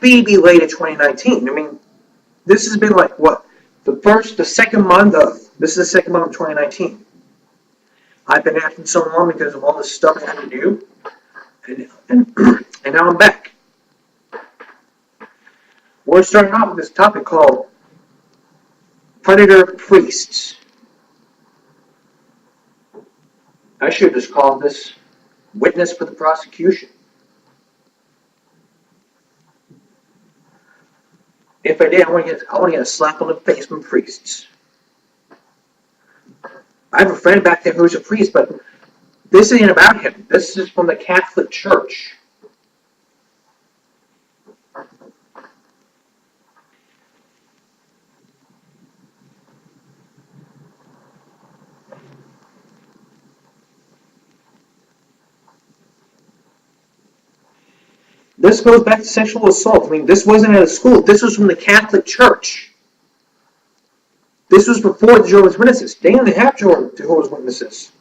be late in 2019. I mean, this has been like what? The second month of 2019. I've been acting so long because of all the stuff I had to do, and now I'm back. We're starting off with this topic called Predator Priests. I should have just called this Witness for the Prosecution. If I did, I want to get a slap on the face from priests. I have a friend back there who's a priest, but this ain't about him. This is from the Catholic Church. This goes back to sexual assault. I mean, this wasn't at a school. This was from the Catholic Church. This was before the Jehovah's Witnesses. They didn't have Jehovah's Witnesses.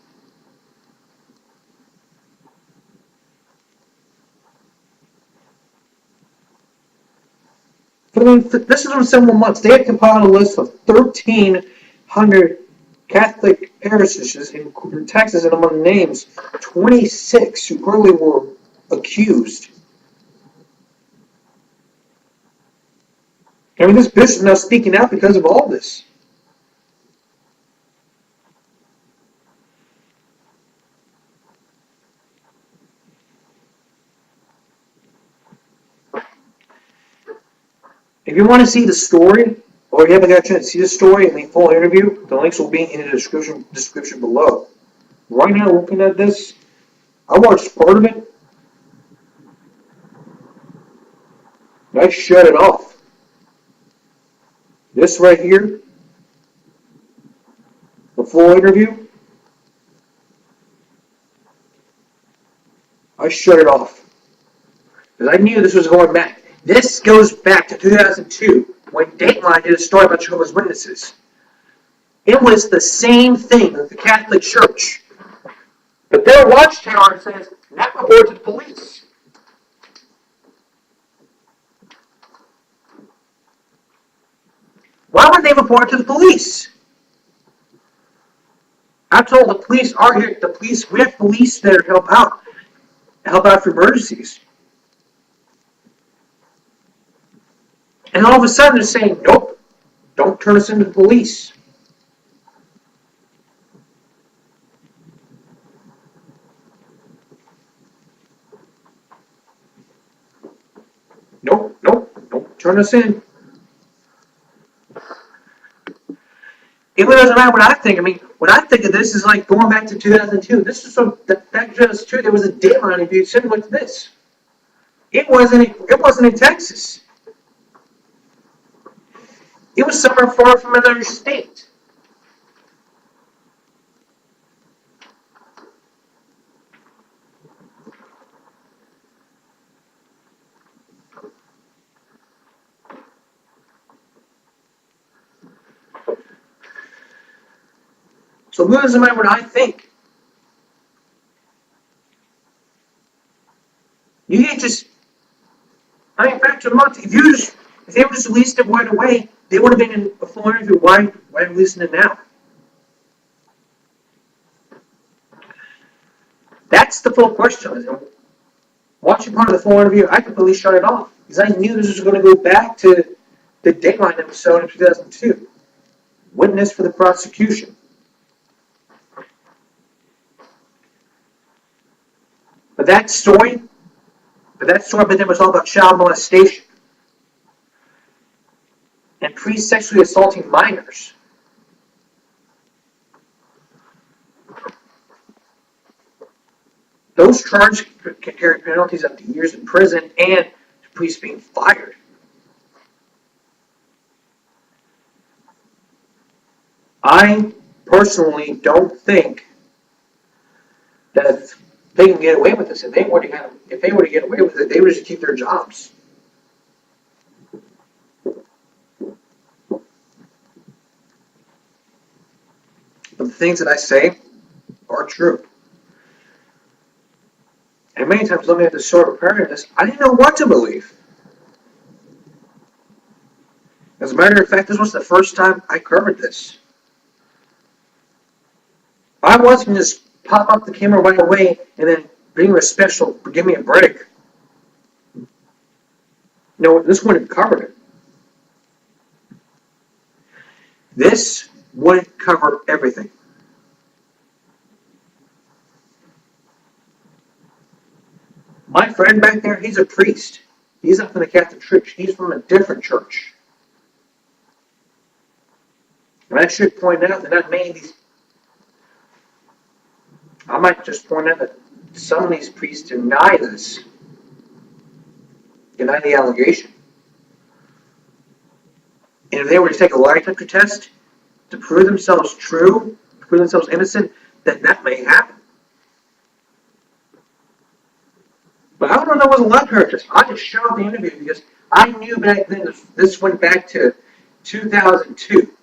But I mean, this is from several months. They had compiled a list of 1,300 Catholic parishes in Texas, and among the names, 26 who probably were accused. I mean, this bishop is now speaking out because of all this. If you want to see the story, or you haven't got a chance to see the story and the full interview, the links will be in the description below. Right now, looking at this, I watched part of it. I shut it off. This right here, the full interview, I shut it off. Because I knew this was going back. This goes back to 2002, when Dateline did a story about Jehovah's Witnesses. It was the same thing with the Catholic Church. But their watchtower says, not report to the police. Why would they report to the police? I'm told the police are here. We have police there to help out for emergencies. And all of a sudden they're saying, nope, don't turn us into the police. Nope, don't turn us in. It doesn't matter what I think. I mean, what I think of this is like going back to 2002. This is from back to 2002. There was a Dateline interview similar to this. It wasn't in Texas. It was somewhere far from another state. So it doesn't matter what I think. You can't just. I mean, back to a month. If they would just released it right away, they would have been in a full interview. Why releasing it now? That's the full question. Watching part of the full interview, I completely shut it off because I knew this was going to go back to the Dateline episode in 2002. Witness for the prosecution. But that story then was all about child molestation and pre-sexually assaulting minors. Those charges can carry penalties up to years in prison and priests being fired. I personally don't think that they can get away with this. If they were to get away with it, they would just keep their jobs. But the things that I say are true. And many times looking at the story of preparing this, I didn't know what to believe. As a matter of fact, this was the first time I covered this. I wasn't just pop up the camera right away and then bring a special, give me a break. No, this wouldn't cover it. This wouldn't cover everything. My friend back there, he's a priest. He's not from the Catholic Church. He's from a different church. And I should point out that not many of these. I might just point out that some of these priests deny this, deny the allegation. And if they were to take a lie detector test to prove themselves true, to prove themselves innocent, then that may happen. But I don't know what was a lie detector test. I just showed the interview because I knew back then this went back to 2002.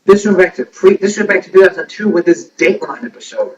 This went back to 2002 with this Dateline episode.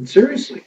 Seriously.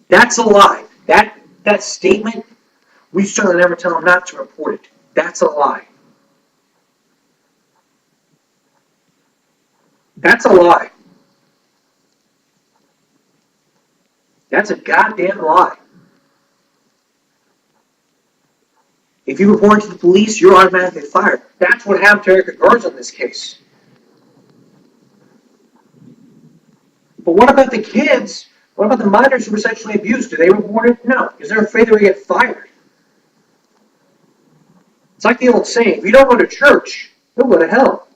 That's a lie. That statement, we certainly never tell them not to report it. That's a lie. That's a lie. That's a goddamn lie. If you report to the police, you're automatically fired. That's what happened to Erica Garza in this case. But what about the kids? What about the minors who were sexually abused? Do they report it? No, because they're afraid they're going to get fired. It's like the old saying, if you don't go to church, you'll go to hell.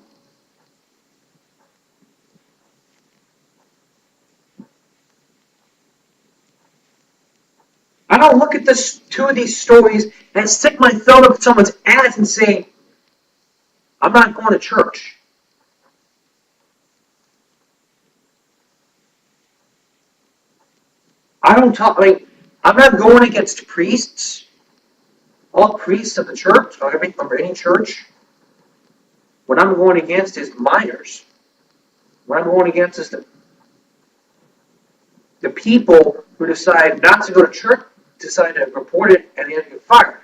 I don't look at two of these stories and stick my thumb up someone's ass and say, I'm not going to church. I'm not going against priests. All priests of the church, or any church. What I'm going against is minors. What I'm going against is the people who decide not to go to church, decide to report it, and then get fired.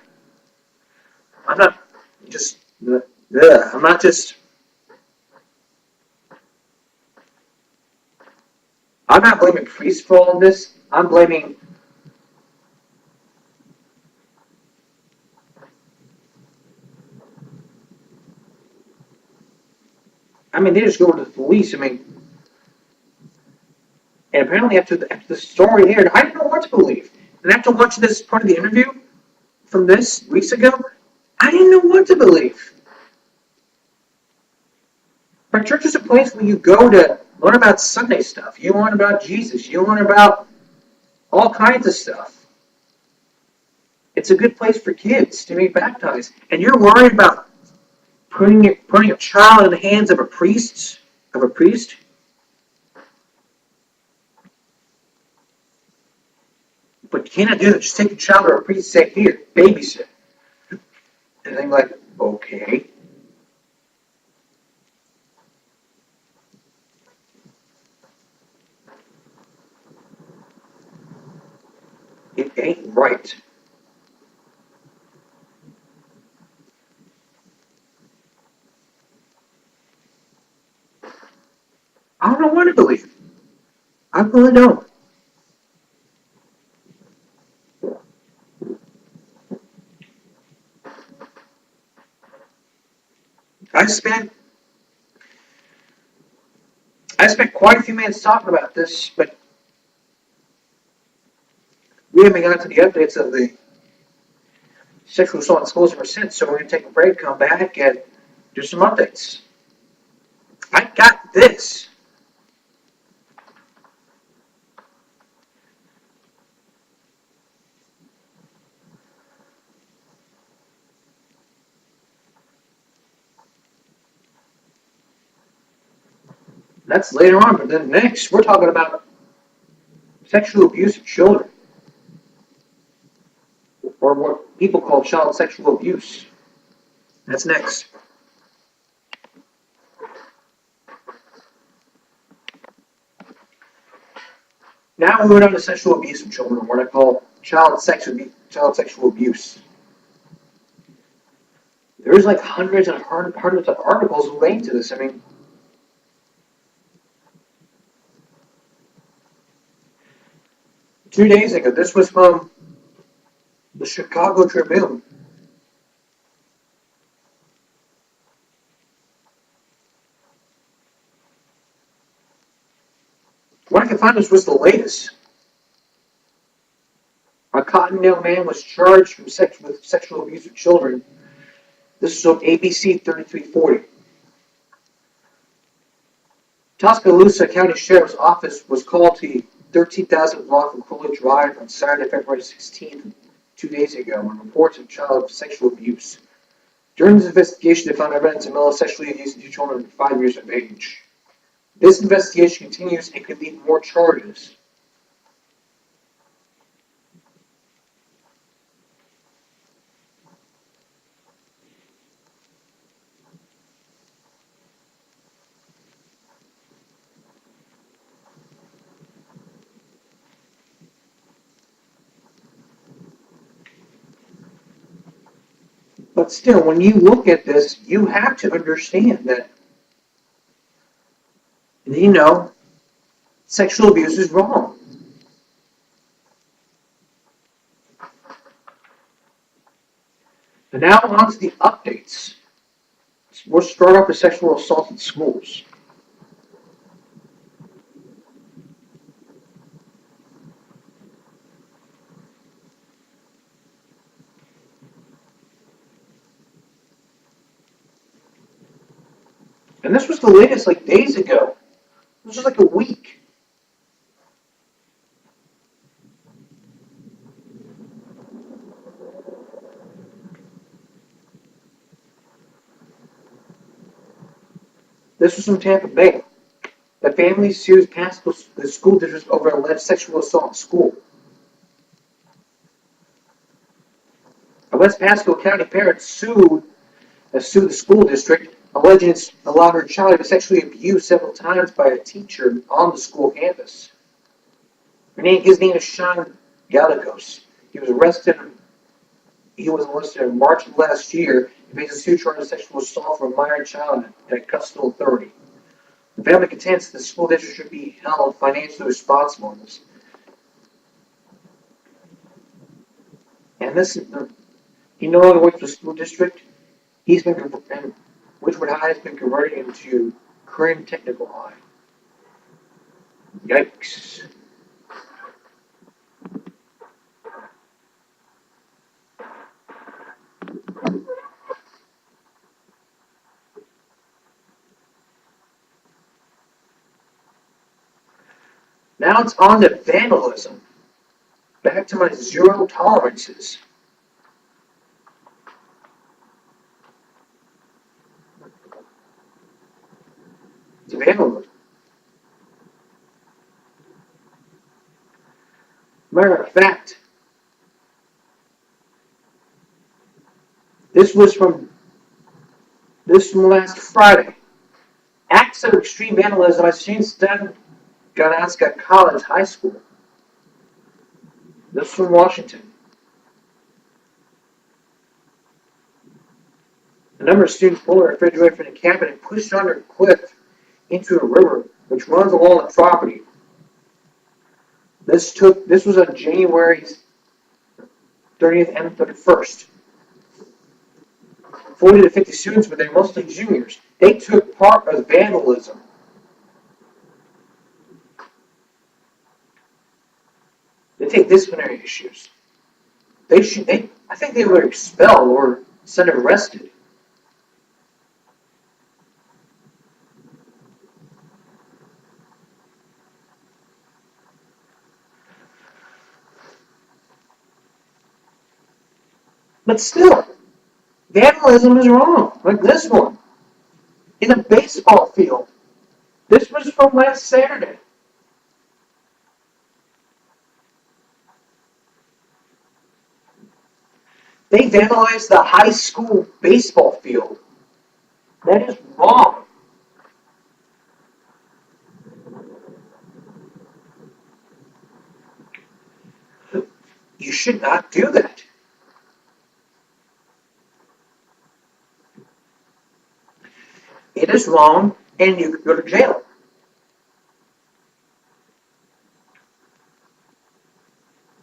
I'm not just. I'm not just. I'm not blaming priests for all of this. I'm blaming. They just go to the police. And apparently after the story aired, I didn't know what to believe. And after watching this part of the interview from this weeks ago, I didn't know what to believe. But church is a place where you go to learn about Sunday stuff. You learn about Jesus. You learn about all kinds of stuff. It's a good place for kids to be baptized. And you're worried about putting a child in the hands of a priest? But you cannot do that. Just take your child to a preset here, babysit. And I'm like, okay. It ain't right. I don't know what to believe. I really don't. I spent I spent quite a few minutes talking about this, but we haven't gotten to the updates of the sexual assault in schools ever since. So we're gonna take a break, come back, and do some updates. I got this. That's later on, but then next we're talking about sexual abuse of children, or what people call child sexual abuse. That's next. Now we're moving on to sexual abuse of children, what I call child sexual abuse. There's like hundreds and hundreds of articles relating to this. I mean, 2 days ago, this was from the Chicago Tribune. What I can find was the latest. A Cottondale man was charged with sexual abuse of children. This is on ABC 3340. Tuscaloosa County Sheriff's Office was called to 13,000 block from Coolidge Drive on Saturday, February 16th, 2 days ago, on reports of child sexual abuse. During this investigation, they found evidence of Miller sexually abusing two children under 5 years of age. This investigation continues and could lead to more charges. But still, when you look at this, you have to understand that, sexual abuse is wrong. And now on to the updates. We'll start off with sexual assault in schools. And this was the latest, like days ago. This was like a week. This was from Tampa Bay. The family sues Pasco, the school district over alleged sexual assault in school. A West Pasco County parent sued the school district, alleging it's allowed her child to be sexually abused several times by a teacher on the school campus. His name is Sean Gallegos. He was arrested. He was arrested in March of last year and faces 2 charges of sexual assault from a minor child at a custodial authority. The family contends that the school district should be held financially responsible in this. And this, he no longer works for the school district. He's been, and Witchwood High has been converted into Corinne Technical High. Yikes. Now it's on to vandalism. Back to my zero tolerances. Vandalism. Matter of fact, this was from last Friday. Acts of extreme vandalism at Shinnston Ganaska College High School. This from Washington. A number of students pulled a refrigerator from the cabin and pushed under a cliff into a river which runs along the property. This was on January 30th and 31st. 40 to 50 students, but they're mostly juniors. They took part of vandalism. They take disciplinary issues. I think they were expelled or sent arrested. But still, vandalism is wrong, like this one. In a baseball field. This was from last Saturday. They vandalized the high school baseball field. That is wrong. You should not do that. It is wrong, and you could go to jail.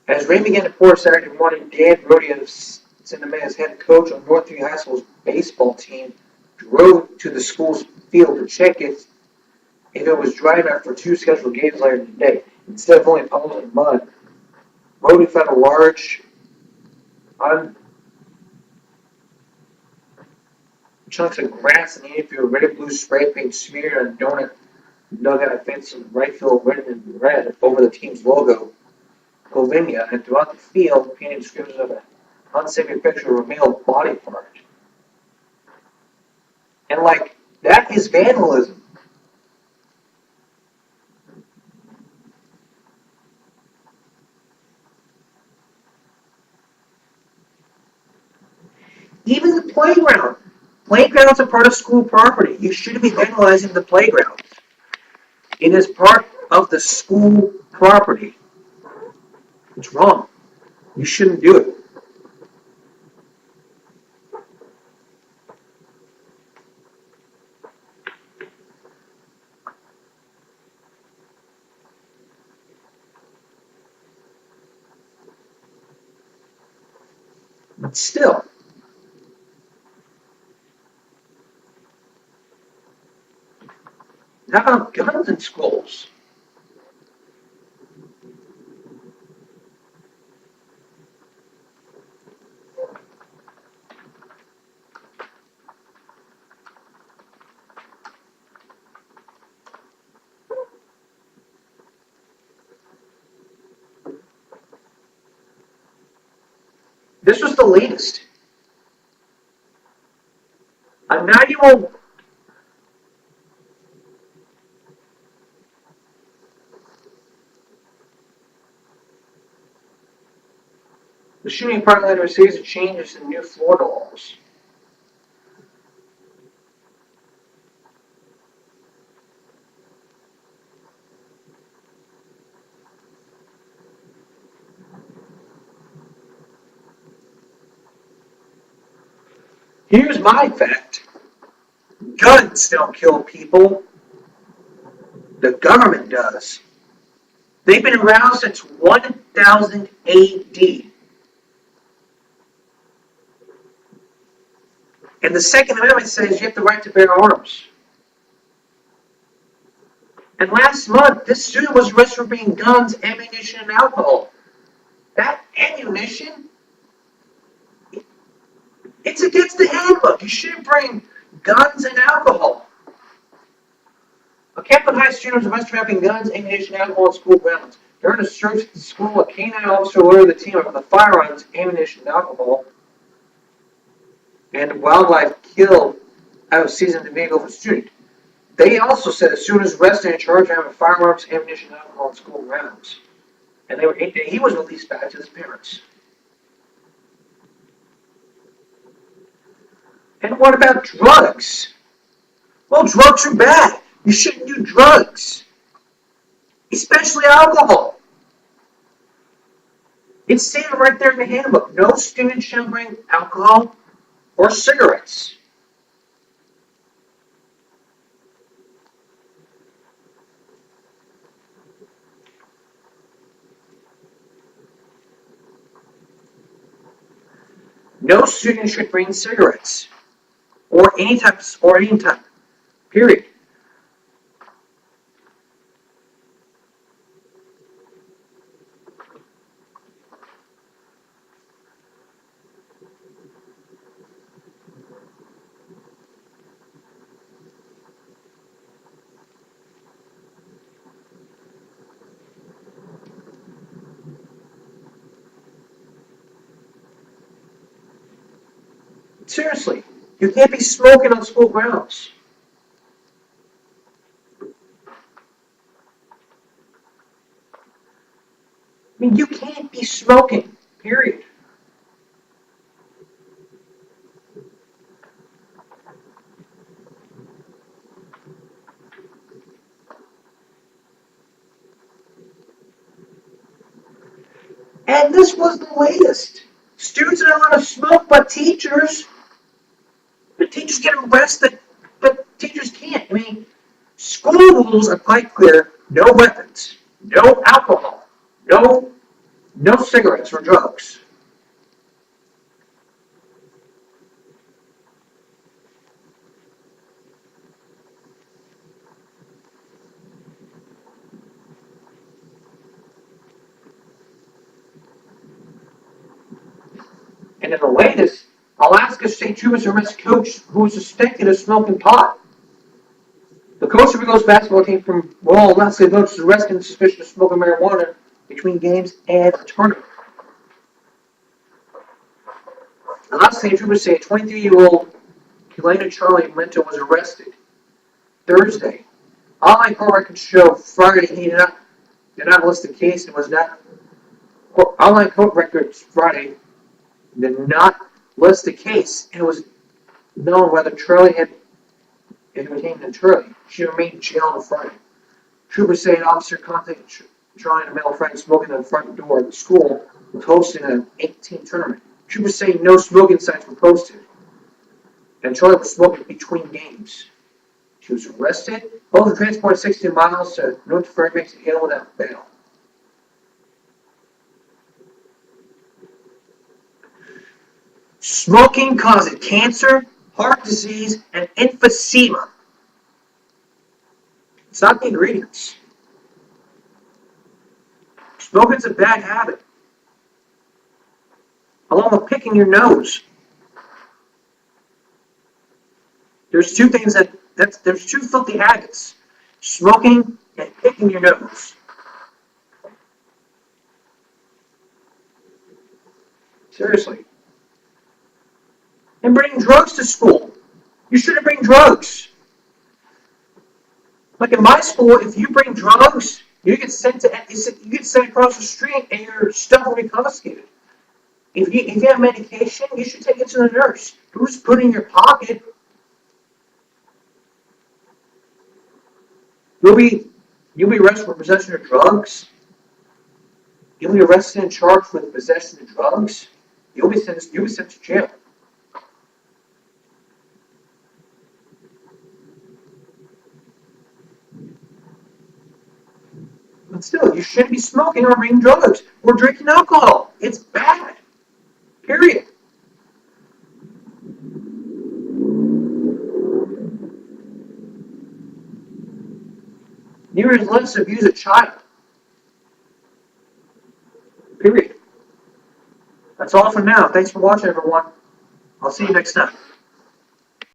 As rain began to pour Saturday morning, Dan Brody of Cinema as head coach of Northview High School's baseball team drove to the school's field to check if it was dry enough for two scheduled games later in the day. Instead of only puddles of mud, Brody found a large chunks of grass in the infield, red and blue spray paint smeared on a donut dugout fence in right field, written in red over the team's logo, Govinia, and throughout the field, painted descriptions of an unsavory picture of a male body part. And that is vandalism. Even the playground. Playgrounds are part of school property. You shouldn't be vandalizing the playground. It is part of the school property. It's wrong. You shouldn't do it. But still, how about guns in schools? This was the latest. A 9-year-old the shooting partly led to a series of changes in new Florida laws. Here's my fact. Guns don't kill people. The government does. They've been around since 1000 AD. And the Second Amendment says you have the right to bear arms. And last month, this student was arrested for bringing guns, ammunition, and alcohol. That ammunition, it's against the handbook. You shouldn't bring guns and alcohol. A Capitol High student was arrested for having guns, ammunition, and alcohol on school grounds. During a search at the school, a canine officer alerted the team of the firearms, ammunition, and alcohol, and wildlife killed out of seizing the vehicle of a student. They also said the student was arrested and charged with having firearms, ammunition, and alcohol on school grounds. And he was released back to his parents. And what about drugs? Well, drugs are bad. You shouldn't do drugs, especially alcohol. It's stated right there in the handbook. No student shall bring alcohol or cigarettes. No student should bring cigarettes or any type. Period. Seriously, you can't be smoking on school grounds. I mean, you can't be smoking, period. And this was the latest. Students are not allowed to smoke, but teachers. The teachers get arrested, but teachers can't. I mean, school rules are quite clear. No weapons, no alcohol, no cigarettes or drugs. And in the latest, Alaska State Troopers arrest coach who was suspected of smoking pot. The coach of the girls basketball team from Royal Alaska Village was arrested on suspicion of smoking marijuana between games and a tournament. Alaska State Troopers say a 23-year-old Kelena Charlie Mento was arrested Thursday. Online court records show Friday he did not list the case and was not. Online court records Friday did not list the case, and it was known whether Charlie had retained in Charlie. She remained in jail on Friday. Troopers say an officer contacted Charlie and a male friend smoking at the front door of the school was hosting an 18 tournament. Troopers say no smoking signs were posted, and Charlie was smoking between games. She was arrested. Both were transported 16 miles to North Fairbanks to Hill without bail. Smoking causes cancer, heart disease, and emphysema. It's not the ingredients. Smoking's a bad habit, along with picking your nose. There's two things there's two filthy habits: smoking and picking your nose. Seriously. And bringing drugs to school. You shouldn't bring drugs. Like in my school, if you bring drugs, you get sent across the street and your stuff will be confiscated. If you have medication, you should take it to the nurse. Who's put it in your pocket? You'll be arrested for possession of drugs. You'll be arrested and charged with possession of drugs. You'll be sent to jail. But still, you shouldn't be smoking or bringing drugs or drinking alcohol. It's bad. Period. Neither is let's abuse a child. Period. That's all for now. Thanks for watching, everyone. I'll see you next time.